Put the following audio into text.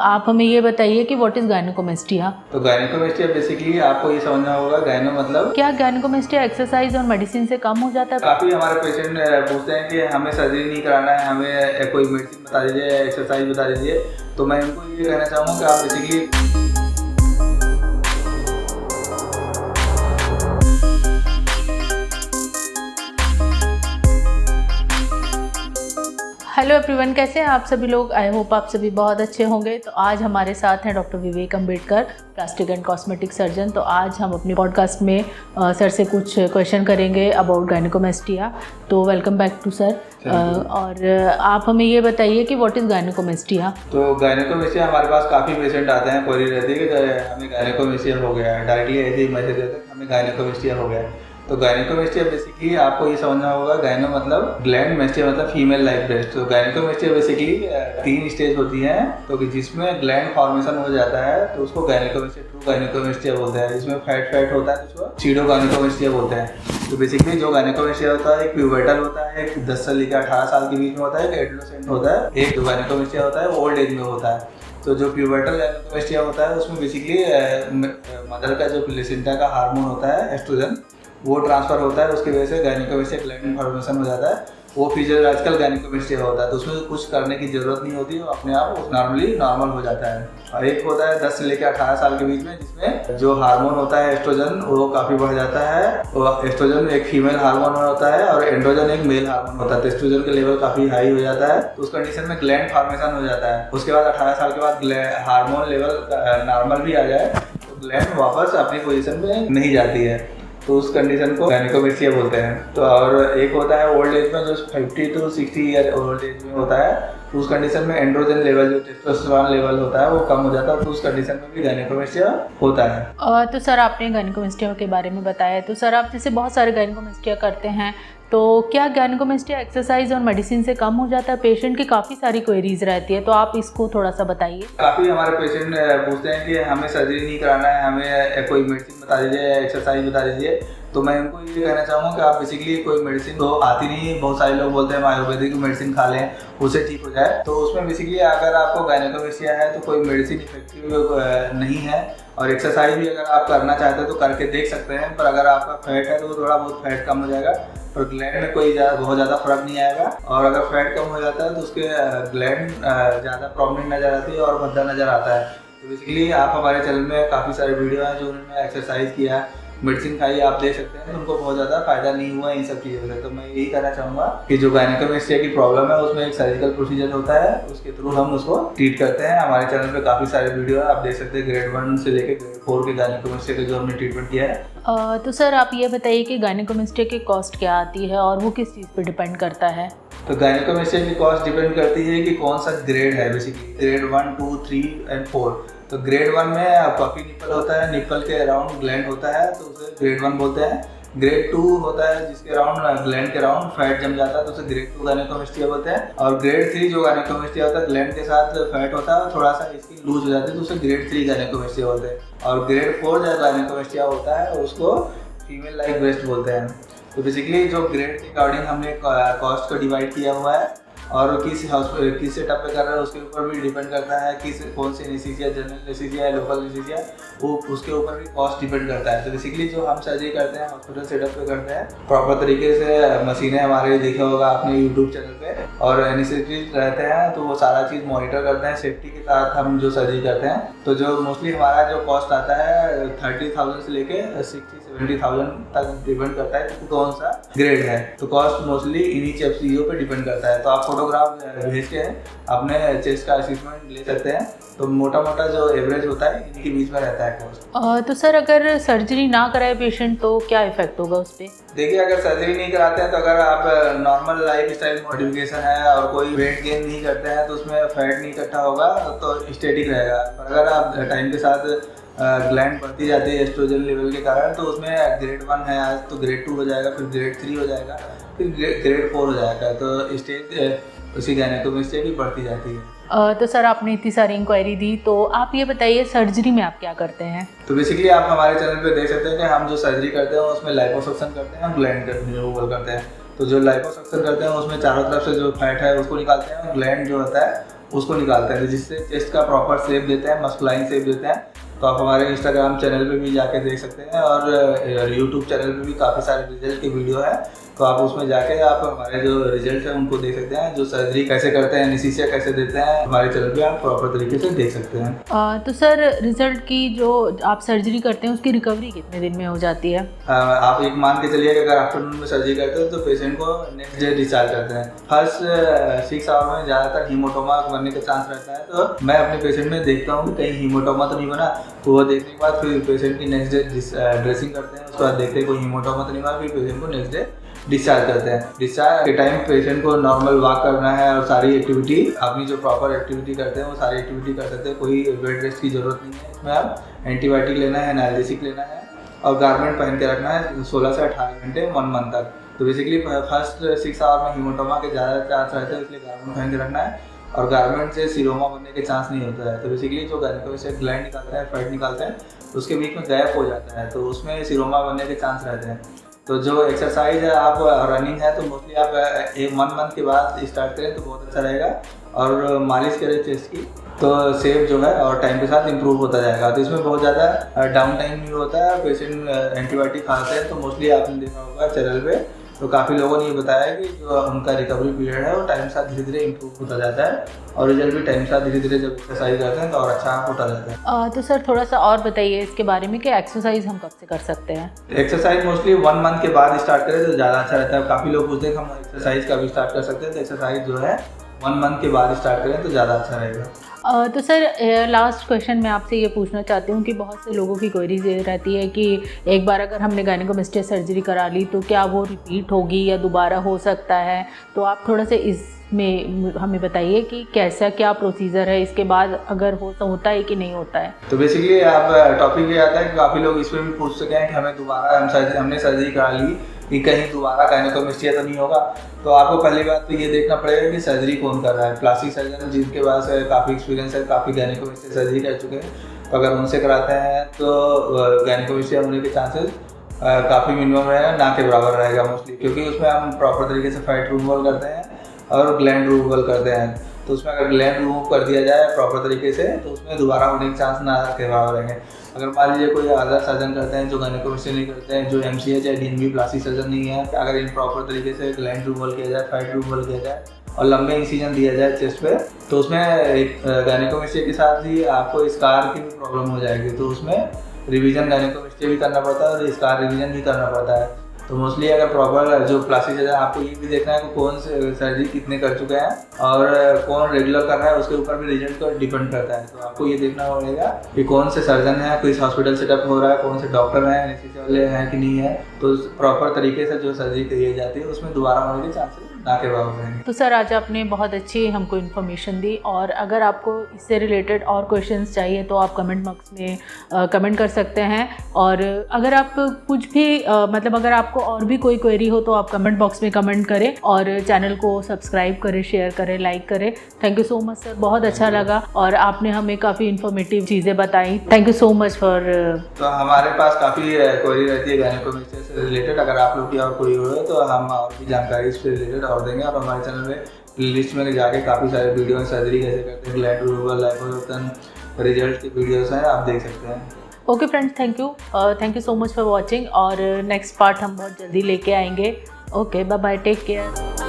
आप हमें ये बताइए कि व्हाट इज गायनेकोमेस्टिया। तो गायनेकोमेस्टिया बेसिकली आपको ये समझना होगा, गायनो मतलब क्या गायनेकोमेस्टिया एक्सरसाइज और मेडिसिन से कम हो जाता है? काफ़ी हमारे पेशेंट पूछते हैं कि हमें सर्जरी नहीं कराना है, हमें कोई मेडिसिन बता दीजिए, एक्सरसाइज बता दीजिए। तो मैं उनको ये कहना चाहूँगा कि आप बेसिकली हेलो एवरीवन, कैसे हैं आप सभी लोग? आई होप आप सभी बहुत अच्छे होंगे। तो आज हमारे साथ हैं doctor Vivek Ambedkar, plastic and cosmetic surgeon. तो आज हम अपने पॉडकास्ट में सर से कुछ क्वेश्चन करेंगे अबाउट गायनेकोमेस्टिया। तो वेलकम बैक टू सर। और आप हमें ये बताइए कि व्हाट इज़ गायनेकोमेस्टिया। तो गायनेकोमेस्टिया हमारे पास काफ़ी पेशेंट आते हैं, क्वेरी रहती है कि हमें गायनेकोमेस्टिया हो गया है। डायरेक्टली ऐसे ही मैसेज रहता है कि हमें गायनेकोमेस्टिया हो गया है। तो गायनेकोमेस्टिया बेसिकली आपको ये समझना होगा, गायनो मतलब ग्लैंड, मेस्टिया मतलब फीमेल लाइक ब्रेस्ट। तो गायनेकोमेस्टिया बेसिकली 3 स्टेज होती हैं, तो कि जिसमें ग्लैंड फॉर्मेशन हो जाता है तो उसको गायनेकोमेस्टिया, ट्रू गायनेकोमेस्टिया बोलते हैं। जिसमें फैट होता है तो उसको सीडो गायनेकोमेस्टिया बोलते हैं। तो बेसिकली जो गायनेकोमेस्टिया होता है, एक प्यूबर्टल होता है, एक 10 से लेकर 18 साल के बीच में होता है, एक एडोलेसेंट होता है, एक जो गायनेकोमेस्टिया होता है वो ओल्ड एज में होता है। तो जो प्यूबर्टल गायनेकोमेस्टिया होता है उसमें बेसिकली मदर का जो प्लेसेंटा का हार्मोन होता है एस्ट्रोजन, वो ट्रांसफर होता है, उसकी वजह से गायनेकोमेस्टिया ग्लैंड फॉर्मेशन हो जाता है। वो फिजियोलॉजिकल गायनेकोमेस्टिया होता है, तो उसमें कुछ करने की जरूरत नहीं होती है, वो अपने आप नॉर्मल हो जाता है। और एक होता है 10 से लेकर 18 साल के बीच में, जिसमें जो हार्मोन होता है एस्ट्रोजन वो काफ़ी बढ़ जाता है। और एस्ट्रोजन एक फीमेल हार्मोन होता है और एंड्रोजन एक मेल हार्मोन होता है। तो एस्ट्रोजन का लेवल काफ़ी हाई हो जाता है, तो उस कंडीशन में ग्लैंड फॉर्मेशन हो जाता है। उसके बाद 18 साल के बाद हार्मोन लेवल नॉर्मल भी आ जाए तो ग्लैंड वापस अपनी पोजीशन में नहीं जाती है, तो उस कंडीशन को गायनेकोमेस्टिया बोलते हैं। तो और एक होता है ओल्ड एज में, जो 50 to 60 ईयर ओल्ड एज में होता है, तो उस कंडीशन में एंड्रोजन लेवल, जो टेस्टोस्टेरोन लेवल होता है वो कम हो जाता है, तो उस कंडीशन में भी गायनेकोमेस्टिया होता है। तो सर आपने गायनेकोमेस्टिया के बारे में बताया, तो सर आप जैसे बहुत सारे गायनेकोमेस्टिया करते हैं, तो क्या गायनेकोमेस्टिया एक्सरसाइज और मेडिसिन से कम हो जाता है? पेशेंट की काफ़ी सारी क्वेरीज रहती है, तो आप इसको थोड़ा सा बताइए। काफ़ी हमारे पेशेंट पूछते हैं कि हमें सर्जरी नहीं कराना है, हमें कोई मेडिसिन बता दीजिए, एक्सरसाइज बता दीजिए। तो मैं उनको ये कहना चाहूँगा कि आप बेसिकली कोई मेडिसिन तो आती नहीं है, बहुत सारे लोग बोलते हैं आयुर्वेदिक मेडिसिन खा लें उससे ठीक हो जाए। तो उसमें बेसिकली अगर आपको गायनेकोमेस्टिया है तो कोई मेडिसिन इफेक्टिव नहीं है, और एक्सरसाइज भी अगर आप करना चाहते हैं तो करके देख सकते हैं। पर अगर आपका फैट है तो थोड़ा बहुत फैट कम हो जाएगा, पर ग्लैंड में कोई बहुत ज़्यादा फर्क नहीं आएगा। और अगर फैट कम हो जाता है तो उसके ग्लैंड ज़्यादा प्रोमिनेंट नज़र आती है और भद्दा नज़र आता है। तो बेसिकली आप हमारे चैनल में काफ़ी सारे वीडियो हैं जो उन्होंने एक्सरसाइज किया है, मेडिसिन खाई, आप देख सकते हैं, तो उनको बहुत ज़्यादा फायदा नहीं हुआ इन सब चीज़ों से। तो मैं यही कहना चाहूँगा कि जो गायनेकोमेस्टिया की प्रॉब्लम है उसमें एक सर्जिकल प्रोसीजर होता है, उसके थ्रू हम उसको ट्रीट करते हैं। हमारे चैनल पे काफ़ी सारे वीडियो है, आप देख सकते हैं ग्रेड 1 से लेकर ग्रेड 4 के गायनेकोमेस्टिया का जो हमने ट्रीटमेंट किया है। तो सर आप ये बताइए कि गायनेकोमेस्टिया की कॉस्ट क्या आती है और वो किस चीज़ पर डिपेंड करता है? तो गायनेकोमेस्टिया की कॉस्ट डिपेंड करती है कि कौन सा ग्रेड है, बेसिकली ग्रेड 1, 2, 3 एंड 4। तो ग्रेड 1 में पफी निप्पल होता है, निप्पल के अराउंड ग्लैंड होता है, तो उसे ग्रेड 1 बोलते हैं। ग्रेड 2 होता है जिसके अराउंड ग्लैंड के अराउंड फैट जम जाता है, तो उसे ग्रेड 2 गायनेकोमेस्टिया बोलते हैं। और ग्रेड 3 जो गायनेकोमेस्टिया होता है, ग्लैंड के साथ फैट होता है और थोड़ा सा इसकी लूज हो जाती है, तो उसे ग्रेड 3 गायनेकोमेस्टिया बोलते हैं। और ग्रेड 4 जो गायनेकोमेस्टिया होता है उसको फीमेल लाइक ब्रेस्ट बोलते हैं। तो बेसिकली जो ग्रेड के अकॉर्डिंग हमने कॉस्ट को डिवाइड किया हुआ है, और किस सेटअप पे कर रहे हैं उसके ऊपर भी डिपेंड करता है, कौन से एनेस्थीसिया, जनरल एनेस्थीसिया या लोकल एनेस्थीसिया, वो उसके ऊपर भी कॉस्ट डिपेंड करता है। तो बेसिकली जो हम सर्जरी करते हैं हॉस्पिटल सेटअप पे करते हैं, प्रॉपर तरीके से मशीनें हमारे देखे होगा आपने यूट्यूब चैनल पे, और एनेस्थेटिस्ट रहते हैं, तो वो सारा चीज़ मॉनिटर करते हैं, सेफ्टी के साथ हम जो सर्जरी करते हैं। तो जो मोस्टली हमारा जो कॉस्ट आता है 30,000 से लेके 60-70,000 तक डिपेंड करता है कि कौन सा ग्रेड है। तो कॉस्ट मोस्टली इन्हीं चीज़ों पे डिपेंड करता है। तो आप फोटोग्राफ भेज के अपने चेस्ट का असेसमेंट ले सकते हैं। तो मोटा मोटा जो एवरेज होता है इन्हीं के बीच में रहता है कॉस्ट। तो सर अगर सर्जरी ना कराए पेशेंट तो क्या इफेक्ट होगा उस पर? देखिए, अगर सर्जरी नहीं कराते हैं तो अगर आप नॉर्मल लाइफ स्टाइल मॉडिफिकेशन है और कोई वेट गेन नहीं करते हैं तो उसमें फैट नहीं इकट्ठा होगा, तो स्टेटिक रहेगा। पर अगर आप टाइम के साथ ग्लैंड बढ़ती जाती है एस्ट्रोजन लेवल के कारण, तो उसमें ग्रेड 1 है आज तो ग्रेड 2 हो जाएगा, फिर ग्रेड 3 हो जाएगा, फिर ग्रेड 4 हो जाएगा। तो स्टेज उसी गायनेकोमेस्टिया की बढ़ती जाती है। तो सर आपने इतनी सारी इंक्वायरी दी, तो आप ये बताइए सर्जरी में आप क्या करते हैं? तो बेसिकली आप हमारे चैनल पे देख सकते हैं कि हम जो सर्जरी करते हैं उसमें लाइपोसक्शन करते हैं, हम ग्लैंड रिमूवल करते हैं। तो जो लाइपोसक्शन करते हैं उसमें चारों तरफ से जो फैट है उसको निकालते हैं, और ग्लैंड जो होता है उसको निकालते हैं, जिससे चेस्ट का प्रॉपर शेप देते हैं, मस्कुलाइन शेप देते हैं। तो आप हमारे इंस्टाग्राम चैनल पे भी जाके देख सकते हैं और यूट्यूब चैनल पे भी काफ़ी सारे रिजल्ट के वीडियो है, तो आप उसमें जाके आप हमारे जो रिजल्ट है उनको देख सकते हैं। जो सर्जरी कैसे करते हैं, एनेस्थीसिया कैसे देते हैं, हमारे चैनल पे आप प्रॉपर तरीके से देख सकते हैं। तो सर रिजल्ट की जो आप सर्जरी करते हैं उसकी रिकवरी कितने दिन में हो जाती है? आप एक मान के चलिए कि अगर आफ्टरनून में सर्जरी करते हो तो पेशेंट को नेक्स्ट डे डिस्चार्ज करते हैं। फर्स्ट 6 आवर में ज़्यादातर हीमोटोमा बनने का चांस रहता है, तो मैं अपने पेशेंट में देखता हूँ कि कहीं हीमोटोमा तो नहीं बना, तो वो देखने के बाद फिर पेशेंट की नेक्स्ट डे ड्रेसिंग करते हैं। उसके बाद देखते हैं कोई हीमोटोमा तो नहीं बना, फिर पेशेंट को नेक्स्ट डे डिस्चार्ज करते हैं। डिस्चार्ज के टाइम पेशेंट को नॉर्मल वॉक करना है और सारी एक्टिविटी अपनी जो प्रॉपर एक्टिविटी करते हैं वो सारी एक्टिविटी कर सकते हैं। कोई बेड रेस्ट की ज़रूरत नहीं है। इसमें आप एंटीबायोटिक लेना है, एनाल्जेसिक लेना है और गारमेंट पहन के रखना है 16 से 18 घंटे 1 मंथ तक। तो बेसिकली फर्स्ट 6 आवर में हीमोटोमा के ज़्यादा चांस रहते हैं, इसलिए गारमेंट पहन के रखना है और गारमेंट से सीरोमा बनने के चांस नहीं होता है। तो बेसिकली जो गायनेकोमेस्टिया ग्लैंड निकालते हैं, फैट निकालते हैं, उसके बीच में गैप हो जाता है, तो उसमें सीरोमा बनने के चांस रहते हैं। तो जो एक्सरसाइज है, आप रनिंग है तो मोस्टली आप 1 मंथ के बाद स्टार्ट करें तो बहुत अच्छा रहेगा, और मालिश करें चेस्ट की तो शेप जो है और टाइम के साथ इम्प्रूव होता जाएगा। तो इसमें बहुत ज़्यादा डाउन टाइम नहीं होता है। पेशेंट एंटीबायोटिक खाते हैं तो मोस्टली आपने देखा होगा चैनल पे, तो काफ़ी लोगों ने ये बताया कि जो उनका रिकवरी पीरियड है वो टाइम के साथ धीरे धीरे इम्प्रूव होता जाता है और रिजल्ट भी टाइम के साथ धीरे धीरे जब एक्सरसाइज करते हैं तो और अच्छा होता जाता है। तो सर थोड़ा सा और बताइए इसके बारे में कि एक्सरसाइज हम कब से कर सकते हैं? एक्सरसाइज मोस्टली 1 मंथ के बाद स्टार्ट करें तो ज़्यादा अच्छा रहता है। काफ़ी लोग पूछते हैं कि हम एक्सरसाइज कब स्टार्ट कर सकते हैं, तो एक्सरसाइज जो है 1 मंथ के बाद स्टार्ट करें तो ज़्यादा अच्छा रहेगा। तो सर लास्ट क्वेश्चन मैं आपसे ये पूछना चाहती हूँ कि बहुत से लोगों की क्वेरीज ये रहती है कि एक बार अगर हमने गायनेकोमेस्टिया सर्जरी करा ली तो क्या वो रिपीट होगी या दोबारा हो सकता है? तो आप थोड़ा सा इसमें हमें बताइए कि कैसा क्या प्रोसीजर है, इसके बाद अगर होता है कि नहीं होता है। तो बेसिकली आप टॉपिक ये आता है कि काफ़ी लोग इसमें भी पूछ सके हैं कि हमें दोबारा हमने सर्जरी करा ली कि कहीं दोबारा गायनेकोमेस्टिया तो नहीं होगा। तो आपको पहली बात तो ये देखना पड़ेगा कि सर्जरी कौन कर रहा है। प्लास्टिक सर्जन जिनके पास काफ़ी एक्सपीरियंस है, काफ़ी गायनेकोमेस्टिया सर्जरी कर चुके हैं, तो अगर उनसे कराते हैं तो गायनेकोमेस्टिया होने के चांसेस काफ़ी मिनिमम रहेगा, ना के बराबर रहेगा मोस्टली, क्योंकि उसमें हम प्रॉपर तरीके से फैट रिमूवल करते हैं और ग्लैंड रिमूवल करते हैं। तो उसमें अगर ग्लैंड रिमूव कर दिया जाए प्रॉपर तरीके से तो उसमें दोबारा होने के चांस ना के बराबर रहेंगे। अगर मान लीजिए कोई अदर सर्जन करते हैं जो गायनेकोमेस्टिया नहीं करते हैं, जो MCH या DNB प्लास्टिक सर्जन नहीं है, अगर इन प्रॉपर तरीके से ग्लैंड रिमूवल किया जाए, फैट रिमूवल किया जाए और लंबे इंसिजन दिया जाए चेस्ट पे, तो उसमें एक गायनेकोमेस्टिया के साथ ही आपको स्कार की भी प्रॉब्लम हो जाएगी। तो उसमें रिवीजन गायनेकोमेस्टिया भी करना पड़ता है और स्कार रिवीजन भी करना पड़ता है। तो मोस्टली अगर प्रॉपर जो प्लास्टिक सर्जन, आपको ये भी देखना है कि कौन से सर्जरी कितने कर चुके हैं और कौन रेगुलर कर रहा है, उसके ऊपर भी रिजल्ट को डिपेंड करता है। तो आपको ये देखना पड़ेगा कि कौन से सर्जन है, किस हॉस्पिटल सेटअप हो रहा है, कौन से डॉक्टर हैं, एनेस्थीसिया वाले हैं कि नहीं है। तो प्रॉपर तरीके से जो सर्जरी की जाती है उसमें दोबारा होने के चांसेस ना के बराबर रहेंगे। तो सर आज आपने बहुत अच्छी हमको इन्फॉर्मेशन दी, और अगर आपको इससे रिलेटेड और क्वेश्चंस चाहिए तो आप कमेंट बॉक्स में कमेंट कर सकते हैं। और अगर आप कुछ भी मतलब अगर आपको और भी कोई क्वेरी हो तो आप कमेंट बॉक्स में कमेंट करें और चैनल को सब्सक्राइब करें, शेयर करें, लाइक करें। Thank you so much sir, बहुत अच्छा लगा और आपने हमें काफ़ी इन्फॉर्मेटिव चीज़ें बताई। Thank you so much for. तो हमारे पास काफ़ी क्वेरी रहती है गायनेकोमेस्टिया से रिलेटेड। अगर आप लोग की और कोई हो तो हम और भी जानकारी इससे रिलेटेड और देंगे। और हमारे चैनल में प्लेलिस्ट में जाके काफ़ी सारे वीडियो हैं, सर्जरी कैसे करते हैं, ग्लैंड रिमूवल, लाइपोसक्शन, रिजल्ट के वीडियोस हैं, आप देख सकते हैं। Okay friends, thank you so much for watching, और नेक्स्ट पार्ट हम बहुत जल्दी लेके आएंगे। Okay, bye bye, take care.